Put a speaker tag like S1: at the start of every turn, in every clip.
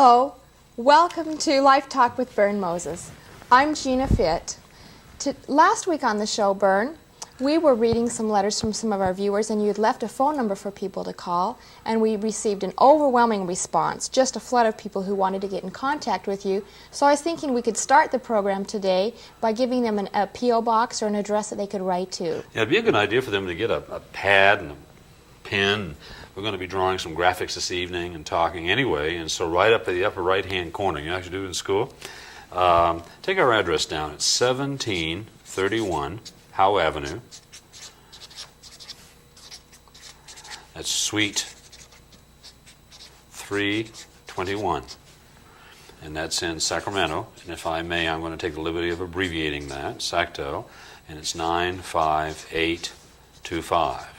S1: Hello, welcome to Life Talk with Bern Moses. I'm Gina Fitt. Last week on the show, Bern, we were reading some letters from some of our viewers, and you had left a phone number for people to call, and we received an overwhelming response, just a flood of people who wanted to get in contact with you. So I was thinking we could start the program today by giving them a P.O. box or an address that they could write to.
S2: Yeah, it'd be a good idea for them to get a pad and a pen. We're going to be drawing some graphics this evening and talking anyway, and so right up at the upper right-hand corner, you know how you do it in school? Take our address down. It's 1731 Howe Avenue. That's Suite 321. And that's in Sacramento. And if I may, I'm going to take the liberty of abbreviating that, SACTO, and it's 95825.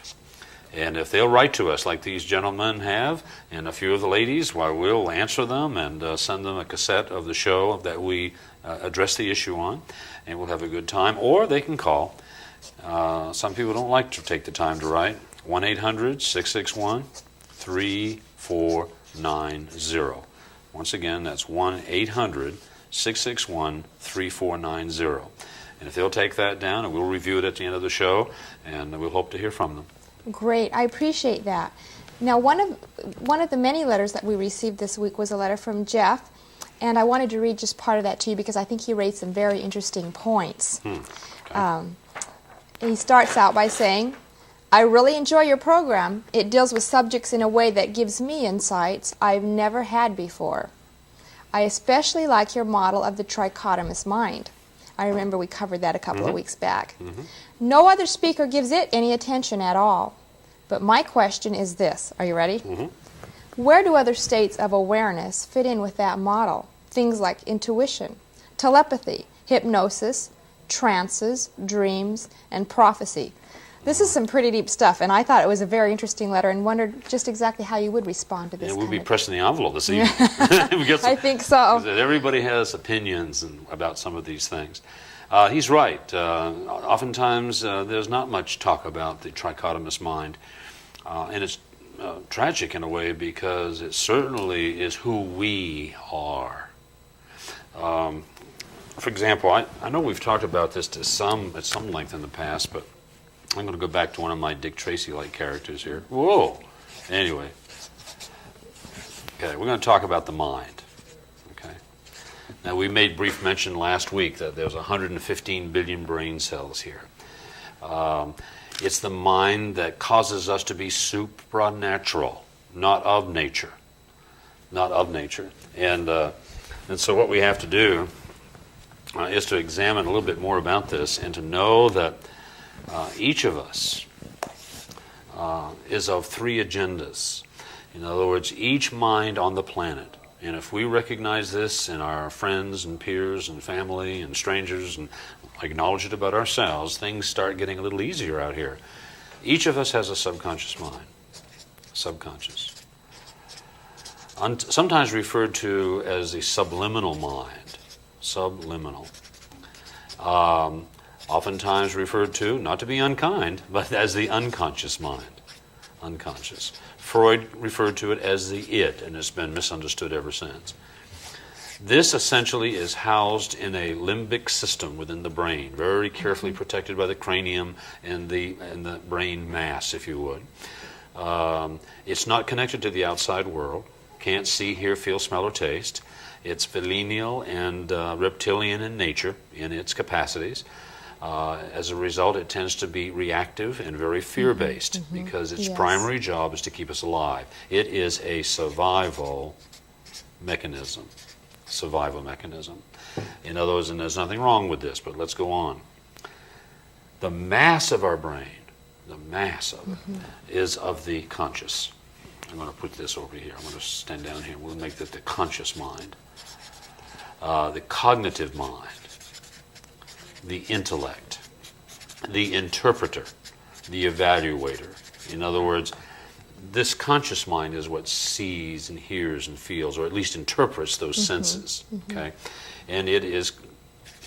S2: And if they'll write to us like these gentlemen have, and a few of the ladies, well, we'll answer them and send them a cassette of the show that we address the issue on, and we'll have a good time. Or they can call. Some people don't like to take the time to write. 1-800-661-3490. Once again, that's 1-800-661-3490. And if they'll take that down, and we'll review it at the end of the show, and we'll hope to hear from them.
S1: Great, I appreciate that. Now, one of the many letters that we received this week was a letter from Jeff, and I wanted to read just part of that to you because I think he raised some very interesting points.
S2: Okay.
S1: He starts out by saying, I really enjoy your program. It deals with subjects in a way that gives me insights I've never had before. I especially like your model of the trichotomous mind. I remember we covered that a couple of weeks back. No other speaker gives it any attention at all. But my question is this. Are you ready? Where do other states of awareness fit in with that model? Things like intuition, telepathy, hypnosis, trances, dreams, and prophecy. This is some pretty deep stuff, and I thought it was a very interesting letter and wondered just exactly how you would respond to this.
S2: Yeah, we'll be pressing the envelope this evening.
S1: I think so.
S2: Everybody has opinions about some of these things. He's right. Oftentimes there's not much talk about the trichotomous mind, and it's tragic in a way because it certainly is who we are. For example, I know we've talked about this at some length in the past, but I'm going to go back to one of my Dick Tracy-like characters here. Whoa! Anyway. Okay, we're going to talk about the mind. Okay. Now, we made brief mention last week that there's 115 billion brain cells here. It's the mind that causes us to be supranatural, not of nature. Not of nature. And so what we have to do is to examine a little bit more about this and to know that each of us is of three agendas. In other words, each mind on the planet. And if we recognize this in our friends and peers and family and strangers and acknowledge it about ourselves, things start getting a little easier out here. Each of us has a subconscious mind. Subconscious. Sometimes referred to as the subliminal mind. Subliminal. Oftentimes referred to, not to be unkind, but as the unconscious mind. Unconscious. Freud referred to it as the id, and it's been misunderstood ever since. This essentially is housed in a limbic system within the brain, very carefully protected by the cranium and the brain mass, if you would. It's not connected to the outside world. Can't see, hear, feel, smell, or taste. It's filial and reptilian in nature, in its capacities. As a result, it tends to be reactive and very fear-based because its primary job is to keep us alive. It is a survival mechanism. Survival mechanism. In other words, and there's nothing wrong with this, but let's go on. The mass of our brain, the mass of it, is of the conscious. I'm going to put this over here. I'm going to stand down here. We'll make that the conscious mind. The cognitive mind. The intellect, the interpreter, the evaluator. In other words, this conscious mind is what sees and hears and feels, or at least interprets those senses. Okay, and it is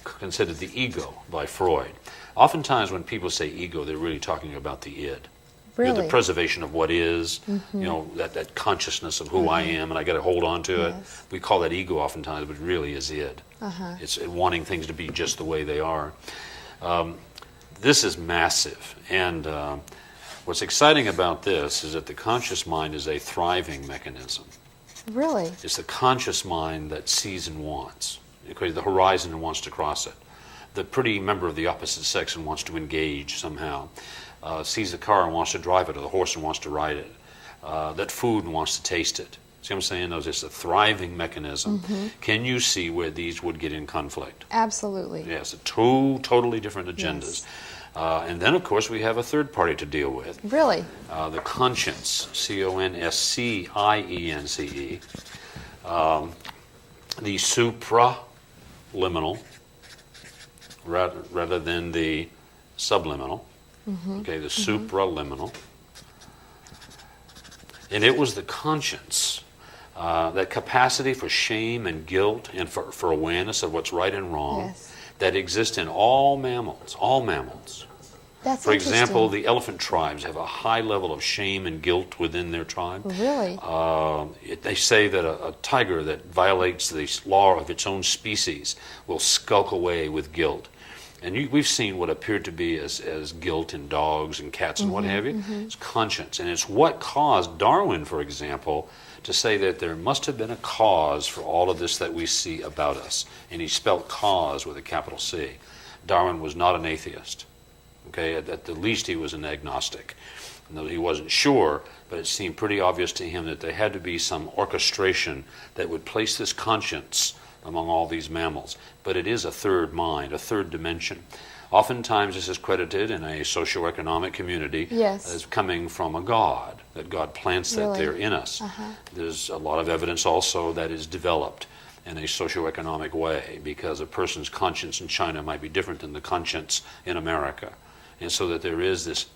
S2: considered the ego by Freud. Oftentimes when people say ego, they're really talking about the id.
S1: Really?
S2: The preservation of what is, that consciousness of who I am, and I got to hold on to it.
S1: Yes.
S2: We call that ego oftentimes, but it really is id. It's wanting things to be just the way they are. This is massive, and what's exciting about this is that the conscious mind is a thriving mechanism.
S1: Really?
S2: It's the conscious mind that sees and wants. It creates the horizon and wants to cross it. The pretty member of the opposite sex and wants to engage somehow. Sees the car and wants to drive it, or the horse and wants to ride it. That food and wants to taste it. See what I'm saying? It's a thriving mechanism. Can you see where these would get in conflict?
S1: Absolutely.
S2: Yes, two totally different agendas.
S1: Yes.
S2: And then, of course, we have a third party to deal with.
S1: Really?
S2: The conscience, conscience. The supraliminal, rather than the subliminal. Okay, the supraliminal. And it was the conscience, that capacity for shame and guilt and for awareness of what's right and wrong, that exists in all mammals,
S1: That's
S2: For example,
S1: interesting.
S2: the elephant tribes have a high level of shame and guilt within their tribe.
S1: Really?
S2: They say that a tiger that violates the law of its own species will skulk away with guilt. And we've seen what appeared to be as guilt in dogs and cats and what have you. It's conscience. And it's what caused Darwin, for example, to say that there must have been a cause for all of this that we see about us. And he spelt cause with a capital C. Darwin was not an atheist. Okay, at the least he was an agnostic. No, he wasn't sure, but it seemed pretty obvious to him that there had to be some orchestration that would place this conscience among all these mammals. But it is a third mind, a third dimension. Oftentimes this is credited in a socioeconomic community as coming from a God, that God plants that there in us. There's a lot of evidence also that is developed in a socioeconomic way, because a person's conscience in China might be different than the conscience in America. And so that there is this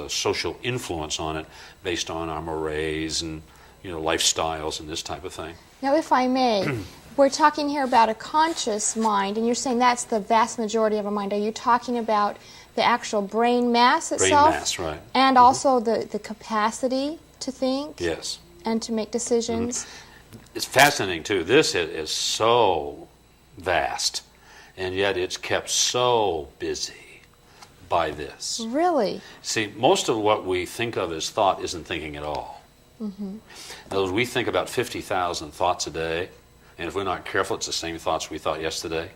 S2: social influence on it based on our mores and lifestyles and this type of thing.
S1: Now, if I may, we're talking here about a conscious mind, and you're saying that's the vast majority of our mind. Are you talking about the actual brain mass itself?
S2: Brain mass, right.
S1: And also the capacity to think?
S2: Yes.
S1: And to make decisions?
S2: It's fascinating, too. This is so vast, and yet it's kept so busy by this.
S1: Really?
S2: See, most of what we think of as thought isn't thinking at all. In other words, we think about 50,000 thoughts a day, and if we're not careful, it's the same thoughts we thought yesterday,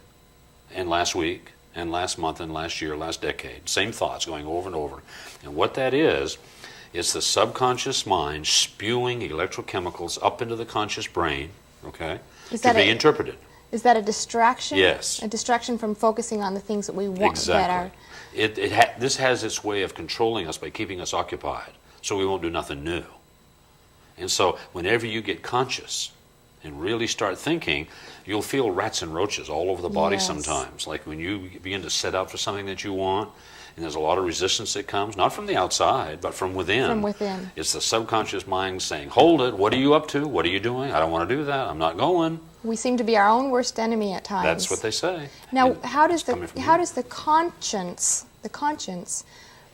S2: and last week, and last month, and last year, last decade. Same thoughts going over and over. And what that is, it's the subconscious mind spewing electrochemicals up into the conscious brain, okay, to be interpreted.
S1: Is that a distraction?
S2: Yes.
S1: A distraction from focusing on the things that we want.
S2: Exactly. This has its way of controlling us by keeping us occupied, so we won't do nothing new. And so whenever you get conscious and really start thinking, you'll feel rats and roaches all over the body sometimes. Like when you begin to set out for something that you want, and there's a lot of resistance that comes, not from the outside, but from within.
S1: From within.
S2: It's the subconscious mind saying, hold it, what are you up to? What are you doing? I don't want to do that. I'm not going.
S1: We seem to be our own worst enemy at times.
S2: That's what they say.
S1: Now, how does the conscience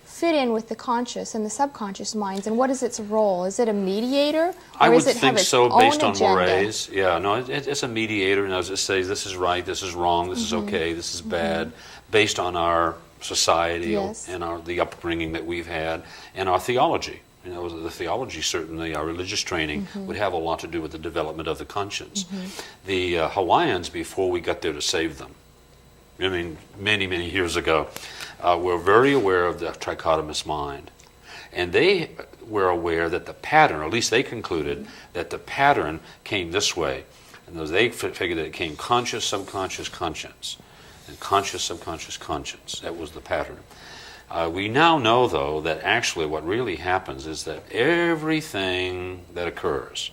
S1: fit in with the conscious and the subconscious minds, and what is its role? Is it a mediator, or
S2: I would
S1: does it
S2: think
S1: have its
S2: so,
S1: own
S2: based on
S1: agenda?
S2: mores. Yeah, no, it's a mediator, and as it says, this is right, this is wrong, this is okay, this is bad, based on our society and the upbringing that we've had and our theology. The theology, certainly, our religious training would have a lot to do with the development of the conscience. The Hawaiians, before we got there to save them, I mean, many, many years ago, were very aware of the trichotomous mind. And they were aware that the pattern, or at least they concluded, that the pattern came this way. And they figured that it came conscious, subconscious, conscience. And conscious, subconscious, conscience. That was the pattern. We now know, though, that actually what really happens is that everything that occurs,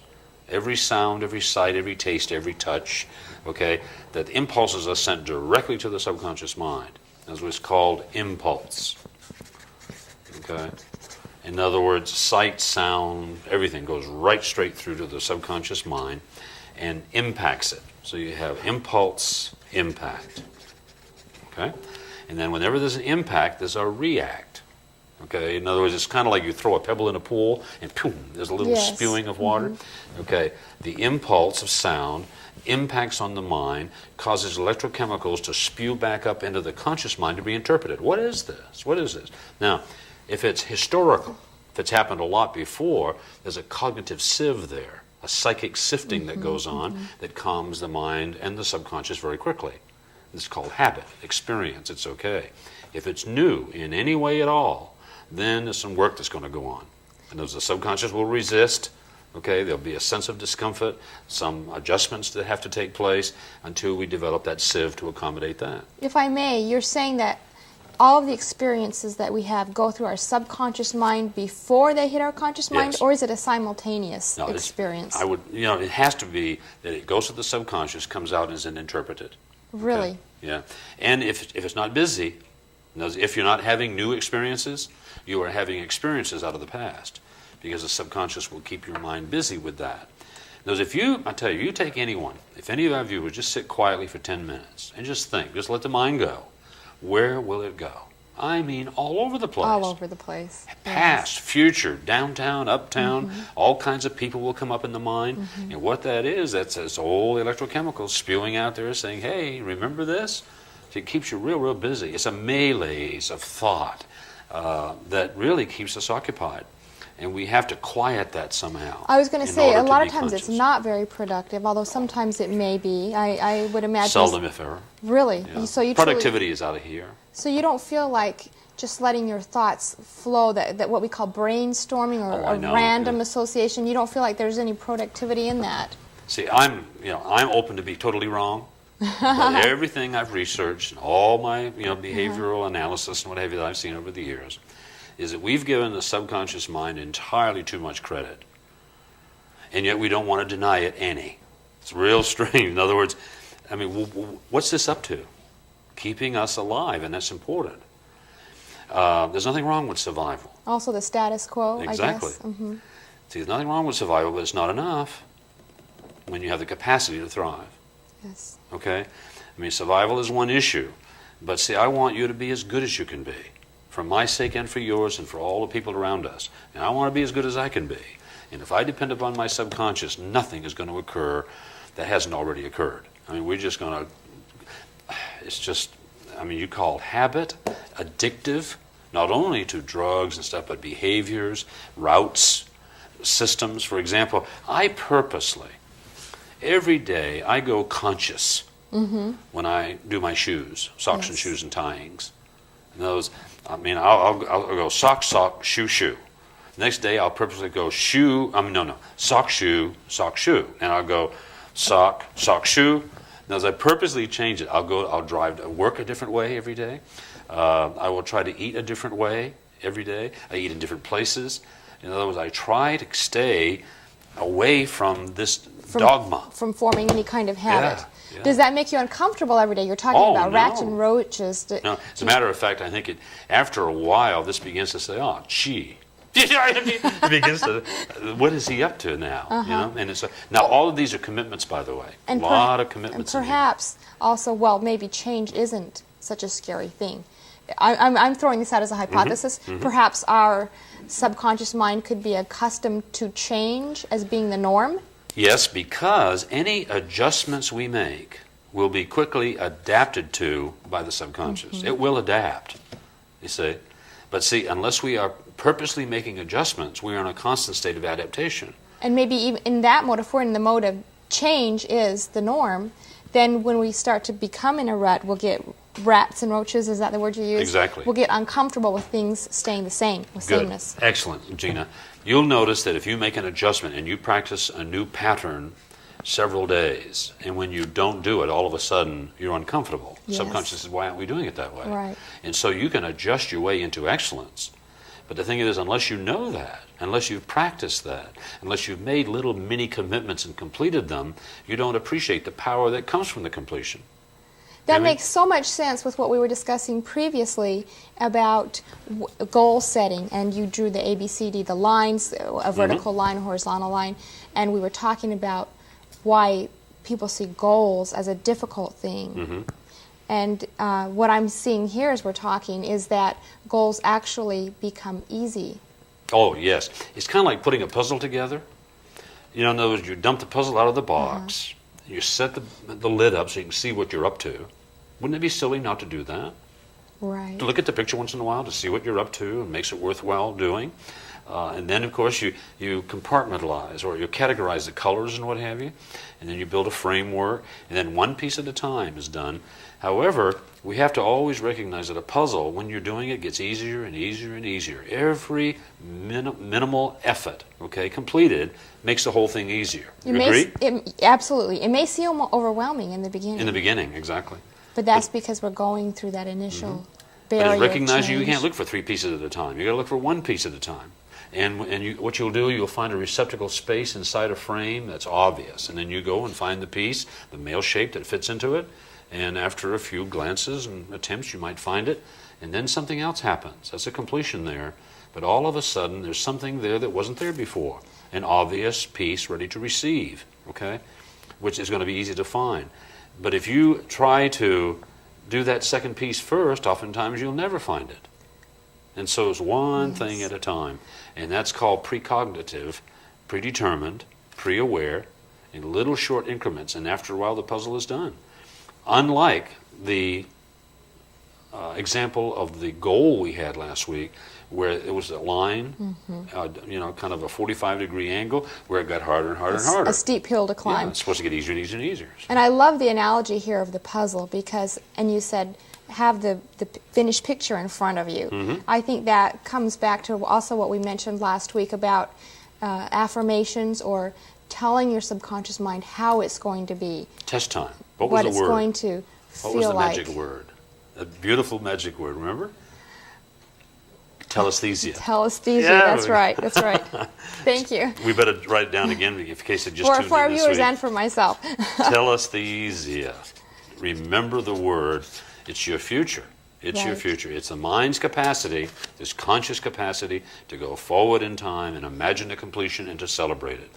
S2: every sound, every sight, every taste, every touch, okay, that impulses are sent directly to the subconscious mind. That's what's called impulse. Okay? In other words, sight, sound, everything goes right straight through to the subconscious mind and impacts it. So you have impulse, impact. Okay? And then whenever there's an impact, there's a react. Okay, in other words, it's kind of like you throw a pebble in a pool and boom, there's a little
S1: Yes.
S2: spewing of water. Okay, the impulse of sound impacts on the mind, causes electrochemicals to spew back up into the conscious mind to be interpreted. What is this? What is this? Now, if it's historical, if it's happened a lot before, there's a cognitive sieve there, a psychic sifting that goes on that calms the mind and the subconscious very quickly. It's called habit, experience. It's okay. If it's new in any way at all, then there's some work that's going to go on. And those the subconscious will resist. Okay, there'll be a sense of discomfort, some adjustments that have to take place until we develop that sieve to accommodate that.
S1: If I may, you're saying that all of the experiences that we have go through our subconscious mind before they hit our conscious mind,
S2: Yes.
S1: or is it a simultaneous
S2: No,
S1: experience?
S2: I would, it has to be that it goes to the subconscious, comes out as an interpreted.
S1: Really?
S2: Okay? Yeah. And if it's not busy, if you're not having new experiences, you are having experiences out of the past, because the subconscious will keep your mind busy with that. Because I tell you, you take anyone, if any of you would just sit quietly for 10 minutes and just think, just let the mind go, where will it go? I mean, all over the place.
S1: All over the place.
S2: Past, future, downtown, uptown, all kinds of people will come up in the mind. And what that is, that's those old electrochemicals spewing out there saying, hey, remember this? It keeps you real, real busy. It's a malaise of thought that really keeps us occupied. And we have to quiet that somehow.
S1: I was going to
S2: in
S1: say,
S2: order
S1: a
S2: to
S1: lot
S2: be
S1: of times it's
S2: conscious.
S1: not very productive, although sometimes it may be. I would imagine.
S2: Seldom, if ever.
S1: Really?
S2: Yeah.
S1: So you
S2: Productivity is out of here.
S1: So you don't feel like just letting your thoughts flow, that what we call brainstorming or
S2: I know,
S1: random
S2: yeah.
S1: association, you don't feel like there's any productivity in that?
S2: See, I'm open to be totally wrong. But everything I've researched and all my behavioral analysis and what have you that I've seen over the years is that we've given the subconscious mind entirely too much credit. And yet we don't want to deny it any. It's real strange. In other words, I mean, what's this up to? Keeping us alive, and that's important. There's nothing wrong with survival.
S1: Also the status quo,
S2: Exactly.
S1: I guess. Mm-hmm.
S2: See, there's nothing wrong with survival, but it's not enough when you have the capacity to thrive.
S1: Yes.
S2: Okay? I mean, survival is one issue. But see, I want you to be as good as you can be, for my sake and for yours and for all the people around us. And I want to be as good as I can be. And if I depend upon my subconscious, nothing is going to occur that hasn't already occurred. I mean, we're just going to, it's just, I mean, you call it habit, addictive, not only to drugs and stuff, but behaviors, routes, systems. For example, I purposely, every day, I go conscious when I do my shoes, socks and shoes and tyings. And those, I mean, I'll go sock, sock, shoe, shoe. Next day, I'll purposely go sock, shoe. And I'll go sock, sock, shoe. Now, as I purposely change it, I'll drive to work a different way every day. I will try to eat a different way every day. I eat in different places. In other words, I try to stay away from this dogma.
S1: From forming any kind of habit.
S2: Yeah.
S1: Does that make you uncomfortable every day? You're talking about rats and roaches.
S2: No, as a matter of fact, I think after a while, this begins to say, oh, gee. It begins to, what is he up to now? And it's now all of these are commitments, by the way. A lot of commitments.
S1: And perhaps also, maybe change isn't such a scary thing. I'm throwing this out as a hypothesis. Perhaps our subconscious mind could be accustomed to change as being the norm.
S2: Yes, because any adjustments we make will be quickly adapted to by the subconscious. It will adapt, you see. But see, unless we are purposely making adjustments, we are in a constant state of adaptation.
S1: And maybe even in that mode, if we're in the mode of change is the norm, then when we start to become in a rut, we'll get rats and roaches, is that the word you use?
S2: Exactly.
S1: We'll get uncomfortable with things staying the same, with
S2: Good.
S1: sameness.
S2: Excellent, Gina. You'll notice that if you make an adjustment and you practice a new pattern several days, and when you don't do it, all of a sudden you're uncomfortable.
S1: Yes.
S2: Subconscious says, why aren't we doing it that way?
S1: Right.
S2: And so you can adjust your way into excellence. But the thing is, unless you know that, unless you've practiced that, unless you've made little mini commitments and completed them, you don't appreciate the power that comes from the completion.
S1: That makes so much sense with what we were discussing previously about goal setting, and you drew the ABCD, the lines, a vertical line, a horizontal line, and we were talking about why people see goals as a difficult thing. And what I'm seeing here as we're talking is that goals actually become easy.
S2: Oh, yes. It's kind of like putting a puzzle together. You know, in other words, you dump the puzzle out of the box, you set the lid up so you can see what you're up to. Wouldn't it be silly not to do that?
S1: Right.
S2: To look at the picture once in a while to see what you're up to and makes it worthwhile doing. And then, of course, you compartmentalize or you categorize the colors and what have you. And then you build a framework. And then one piece at a time is done. However, we have to always recognize that a puzzle, when you're doing it, gets easier and easier and easier. Every minimal effort, completed, makes the whole thing easier. You agree?
S1: Absolutely. It may seem overwhelming in the beginning.
S2: In the beginning, exactly.
S1: But that's because we're going through that initial barrier.
S2: But it's recognizing
S1: change.
S2: you can't look for 3 pieces at a time. You've got to look for 1 piece at a time. And what you'll do, you'll find a receptacle space inside a frame that's obvious. And then you go and find the piece, the male shape that fits into it. And after a few glances and attempts, you might find it. And then something else happens. That's a completion there. But all of a sudden, there's something there that wasn't there before. An obvious piece ready to receive, which is going to be easy to find. But if you try to do that second piece first, oftentimes you'll never find it. And so it's one thing at a time. And that's called precognitive, predetermined, pre-aware, in little short increments. And after a while, the puzzle is done. Unlike the example of the goal we had last week, where it was a line, kind of a 45-degree angle, where it got harder and harder and harder.
S1: A steep hill to climb.
S2: Yeah, it's supposed to get easier and easier and easier.
S1: And I love the analogy here of the puzzle because, and you said, have the finished picture in front of you. I think that comes back to also what we mentioned last week about affirmations or telling your subconscious mind how it's going to be.
S2: Test time. What was the word?
S1: What it's going to feel like.
S2: What was the magic word? A beautiful magic word, remember? Telesthesia.
S1: Telesthesia, that's right, that's right. Thank you.
S2: We better write it down again in case it just tuned in
S1: for our
S2: this
S1: viewers
S2: week.
S1: and for myself.
S2: Telesthesia. Remember the word. It's your future. It's your future. It's the mind's capacity, this conscious capacity to go forward in time and imagine the completion and to celebrate it.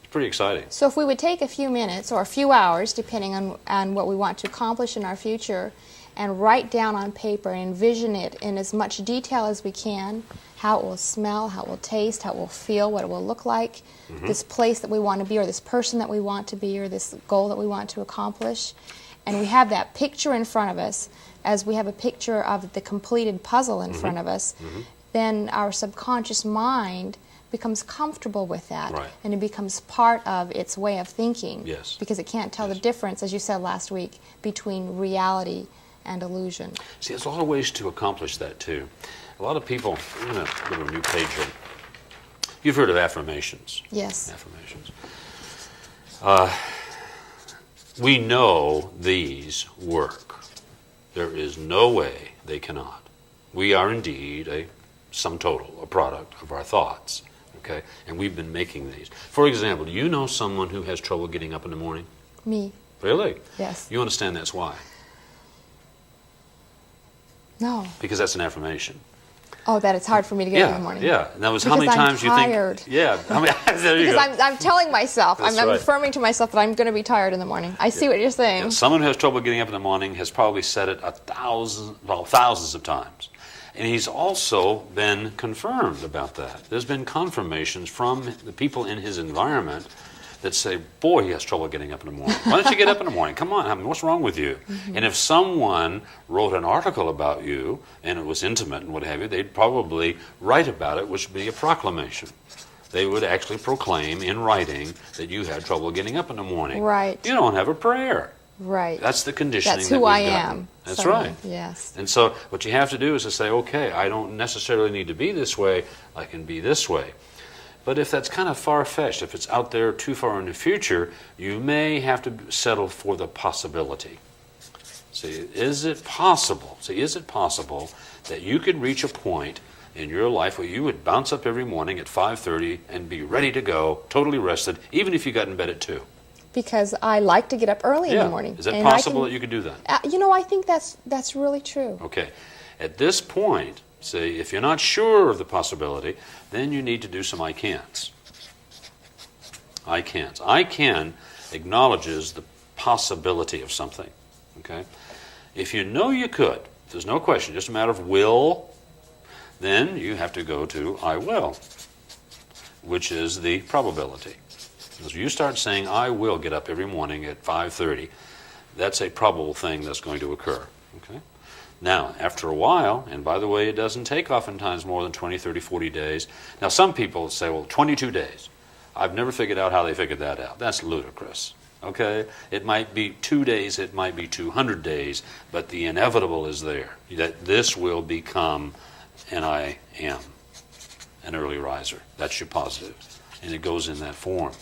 S2: It's pretty exciting.
S1: So if we would take a few minutes or a few hours, depending on what we want to accomplish in our future, and write down on paper and envision it in as much detail as we can, how it will smell, how it will taste, how it will feel, what it will look like, this place that we want to be or this person that we want to be or this goal that we want to accomplish. And we have that picture in front of us as we have a picture of the completed puzzle in front of us, then our subconscious mind becomes comfortable with that, and it becomes part of its way of thinking, because it can't tell the difference, as you said last week, between reality and illusion.
S2: See, there's a lot of ways to accomplish that too. A lot of people, I'm going to go to a new page here. You've heard of affirmations.
S1: Yes.
S2: Affirmations. We know these work. There is no way they cannot. We are indeed a sum total, a product of our thoughts. And we've been making these. For example, do you know someone who has trouble getting up in the morning?
S1: Me.
S2: Really?
S1: Yes.
S2: You understand that's why?
S1: No.
S2: Because that's an affirmation.
S1: Oh, that it's hard for me to get up in the morning.
S2: Yeah. And that was how many times you think. Yeah. There you
S1: because
S2: go.
S1: I'm telling myself, I'm
S2: right.
S1: affirming to myself that I'm going to be tired in the morning. I see what you're saying.
S2: Yeah, someone who has trouble getting up in the morning has probably said it thousands of times. And he's also been confirmed about that. There's been confirmations from the people in his environment that say, boy, he has trouble getting up in the morning. Why don't you get up in the morning? Come on, I mean, what's wrong with you? And if someone wrote an article about you, and it was intimate and what have you, they'd probably write about it, which would be a proclamation. They would actually proclaim in writing that you had trouble getting up in the morning.
S1: Right.
S2: You don't have a prayer.
S1: Right.
S2: That's the conditioning
S1: That's
S2: that
S1: who
S2: we've
S1: I
S2: gotten.
S1: am.
S2: That's
S1: Someone,
S2: right.
S1: Yes.
S2: And so what you have to do is to say, okay, I don't necessarily need to be this way, I can be this way. But if that's kind of far-fetched, if it's out there too far in the future, you may have to settle for the possibility. See, is it possible that you could reach a point in your life where you would bounce up every morning at 5:30 and be ready to go, totally rested, even if you got in bed at 2?
S1: Because I like to get up early in the morning.
S2: Is it possible that you could do that?
S1: I think that's really true.
S2: Okay. At this point, say, if you're not sure of the possibility, then you need to do some I can'ts. I can'ts. I can acknowledges the possibility of something. Okay? If you know you could, there's no question, just a matter of will, then you have to go to I will, which is the probability. As you start saying, I will get up every morning at 5:30, that's a probable thing that's going to occur. Okay? Now, after a while, and by the way, it doesn't take oftentimes more than 20, 30, 40 days. Now, some people say, well, 22 days. I've never figured out how they figured that out. That's ludicrous. Okay? It might be 2 days, it might be 200 days, but the inevitable is there, that this will become an I am, an early riser. That's your positive. And it goes in that form.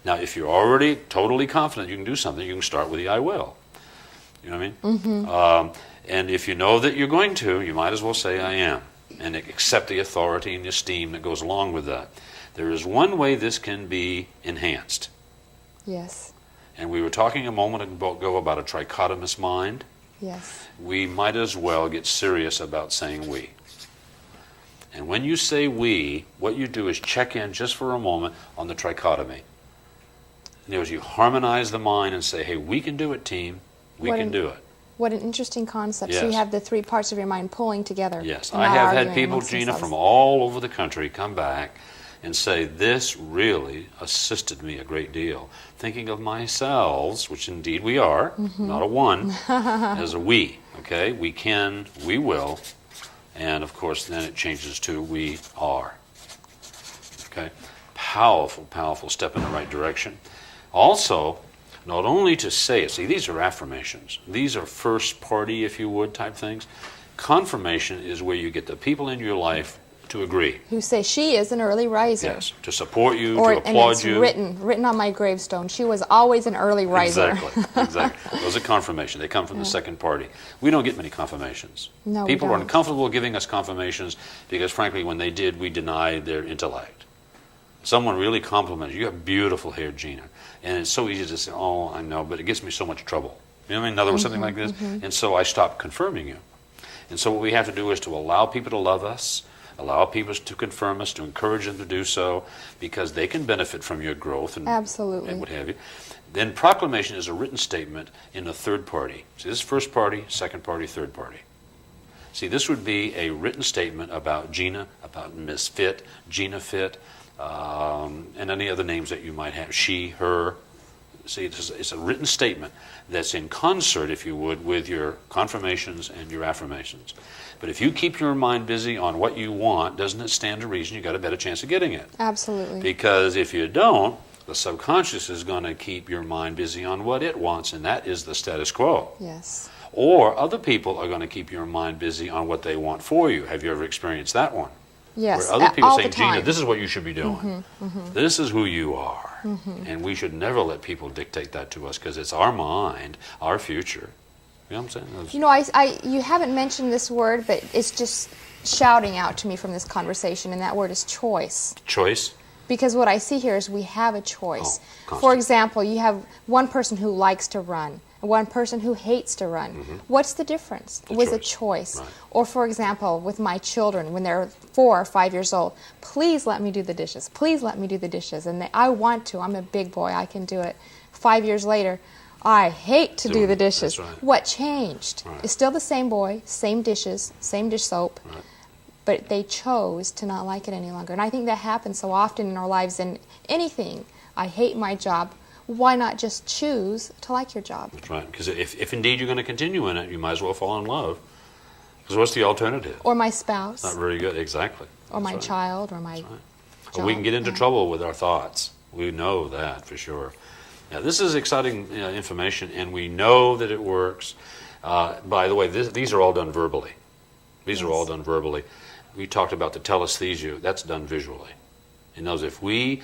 S2: Now, if you're already totally confident you can do something, you can start with the I will. You know what I mean?
S1: Mm-hmm.
S2: And if you know that you're going to, you might as well say I am, and accept the authority and the esteem that goes along with that. There is one way this can be enhanced.
S1: Yes.
S2: And we were talking a moment ago about a trichotomous mind.
S1: Yes. We
S2: might as well get serious about saying we. And when you say we, what you do is check in just for a moment on the trichotomy. In other words, you harmonize the mind and say, hey, we can do it, team. We can do it.
S1: What an interesting concept.
S2: Yes.
S1: So you have the three parts of your mind pulling together.
S2: Yes. I have had people, Gina, from all over the country come back and say, this really assisted me a great deal. Thinking of myself, which indeed we are, not a one, as a we. Okay? We can, we will, and of course then it changes to we are. Okay? Powerful, powerful step in the right direction. Also, not only to say it, see, these are affirmations. These are first party, if you would, type things. Confirmation is where you get the people in your life to agree.
S1: Who say she is an early riser.
S2: Yes, to support you,
S1: to
S2: applaud you.
S1: Written on my gravestone. She was always an early riser.
S2: Exactly. Those are confirmation. They come from the second party. We don't get many confirmations.
S1: No,
S2: people are uncomfortable giving us confirmations because, frankly, when they did, we denied their intellect. Someone really complimented you. You have beautiful hair, Gina. And it's so easy to say, oh, I know, but it gives me so much trouble. You know what I mean? In other words, something like this. And so I stopped confirming you. And so what we have to do is to allow people to love us, allow people to confirm us, to encourage them to do so, because they can benefit from your growth and,
S1: absolutely,
S2: and what have you. Then proclamation is a written statement in a third party. See, this is first party, second party, third party. See, this would be a written statement about Gina, about Miss Fit, Gina Fit, and any other names that you might have, she, her. See, it's a written statement that's in concert, if you would, with your confirmations and your affirmations. But if you keep your mind busy on what you want, doesn't it stand to reason you got a better chance of getting it?
S1: Absolutely.
S2: Because if you don't, the subconscious is going to keep your mind busy on what it wants, and that is the status quo.
S1: Yes.
S2: Or other people are going to keep your mind busy on what they want for you. Have you ever experienced that one?
S1: Yes,
S2: where other people
S1: all
S2: say,
S1: the time.
S2: Gina, this is what you should be doing. This is who you are. And we should never let people dictate that to us because it's our mind, our future. You know what I'm saying?
S1: You know, you haven't mentioned this word, but it's just shouting out to me from this conversation, and that word is choice.
S2: Choice?
S1: Because what I see here is we have a choice.
S2: Oh,
S1: for example, you have one person who likes to run, and one person who hates to run. What's the difference? It was a choice.
S2: Right.
S1: Or for example, with my children, when they're 4 or 5 years old, please let me do the dishes. Please let me do the dishes. And I want to. I'm a big boy. I can do it. 5 years later, I hate to do the dishes.
S2: That's right.
S1: What changed?
S2: Right.
S1: It's still the same boy, same dishes, same dish soap.
S2: Right.
S1: But they chose to not like it any longer. And I think that happens so often in our lives in anything. I hate my job. Why not just choose to like your job?
S2: That's right. Because if indeed you're going to continue in it, you might as well fall in love. Because what's the alternative?
S1: Or my spouse.
S2: Not very good. Exactly.
S1: Or my child. Or my job.
S2: Or we can get into trouble with our thoughts. We know that for sure. Now, this is exciting information, and we know that it works. By the way, these are all done verbally. These are all done verbally. We talked about the telesthesia. That's done visually. In other words, if we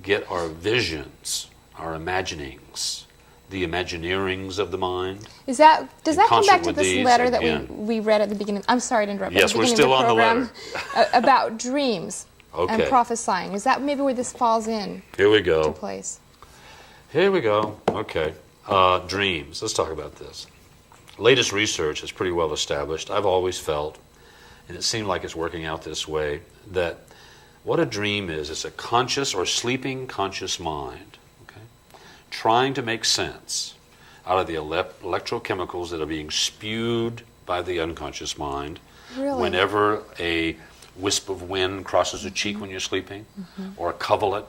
S2: get our visions, our imaginings, the imagineerings of the mind.
S1: Does that come back to this
S2: these,
S1: letter
S2: again,
S1: that we read at the beginning? I'm sorry to interrupt.
S2: Yes, we're still on the letter.
S1: About dreams
S2: Okay.
S1: and prophesying. Is that maybe where this falls in?
S2: Here we go.
S1: To place.
S2: Here we go. Okay. Dreams. Let's talk about this. Latest research is pretty well established. I've always felt, and it seemed like it's working out this way, that what a dream is, it's a conscious or sleeping conscious mind, okay, trying to make sense out of the electrochemicals that are being spewed by the unconscious mind.
S1: Really?
S2: Whenever a wisp of wind crosses a cheek when you're sleeping, or a coverlet,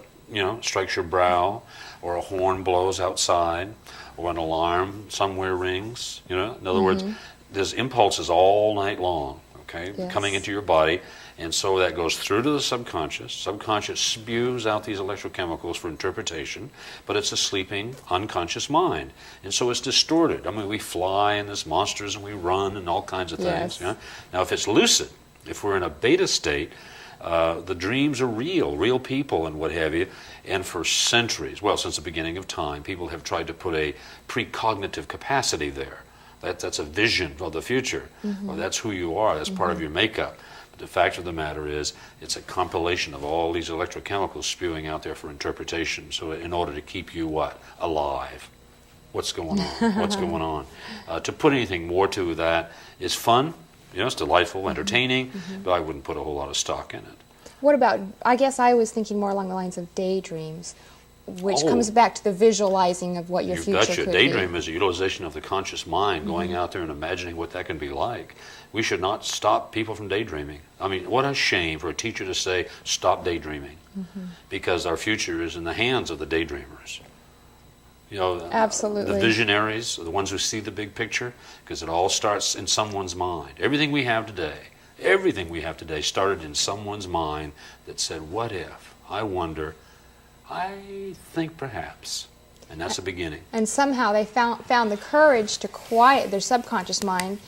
S2: strikes your brow, or a horn blows outside, or an alarm somewhere rings. In other words, there's impulses all night long, okay,
S1: Yes.
S2: coming into your body, and so that goes through to the subconscious. Subconscious spews out these electrochemicals for interpretation, but it's a sleeping, unconscious mind, and so it's distorted. I mean, we fly and there's monsters and we run and all kinds of things.
S1: Yes.
S2: Now, if it's lucid, if we're in a beta state, the dreams are real people and what have you. And for centuries, well, since the beginning of time, people have tried to put a precognitive capacity there. That's a vision of the future. Well, that's who you are. That's part of your makeup. But the fact of the matter is, it's a compilation of all these electrochemicals spewing out there for interpretation. So in order to keep you what? Alive. What's going on? What's going on? To put anything more to that is fun. It's delightful, entertaining, but I wouldn't put a whole lot of stock in it.
S1: What about, I guess I was thinking more along the lines of daydreams, which comes back to the visualizing of what your future
S2: betcha.
S1: could
S2: Daydream
S1: be.
S2: is a utilization of the conscious mind, going out there and imagining what that can be like. We should not stop people from daydreaming. I mean, what a shame for a teacher to say, stop daydreaming, because our future is in the hands of the daydreamers.
S1: Absolutely.
S2: The visionaries, the ones who see the big picture, because it all starts in someone's mind. Everything we have today started in someone's mind that said, what if, I wonder, I think perhaps. And that's the beginning.
S1: And somehow they found the courage to quiet their subconscious mind,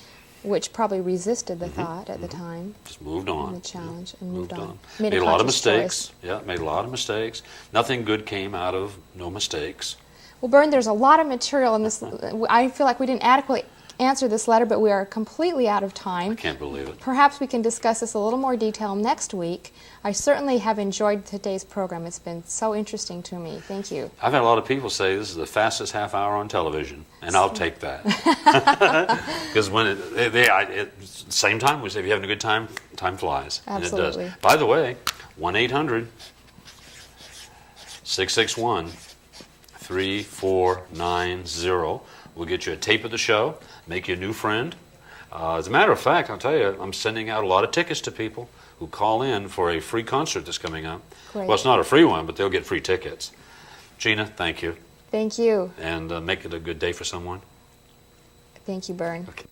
S1: which probably resisted the thought at the time.
S2: Just moved on.
S1: And the challenge, and moved on.
S2: Made a lot of
S1: conscious
S2: mistakes.
S1: choice.
S2: Yeah, made a lot of mistakes. Nothing good came out of no mistakes.
S1: Well, Bern, there's a lot of material in this. I feel like we didn't adequately answer this letter, but we are completely out of time.
S2: I can't believe it.
S1: Perhaps we can discuss this in a little more detail next week. I certainly have enjoyed today's program. It's been so interesting to me. Thank you.
S2: I've had a lot of people say this is the fastest half hour on television, and I'll take that. Because when same time, we say if you're having a good time, time flies.
S1: Absolutely.
S2: And it does. By the way, 1-800-661-3490 will get you a tape of the show, make you a new friend. As a matter of fact, I'll tell you, I'm sending out a lot of tickets to people who call in for a free concert that's coming up.
S1: Great.
S2: Well, it's not a free one, but they'll get free tickets. Gina, thank you.
S1: Thank you.
S2: And make it a good day for someone.
S1: Thank you, Bern.
S2: Okay.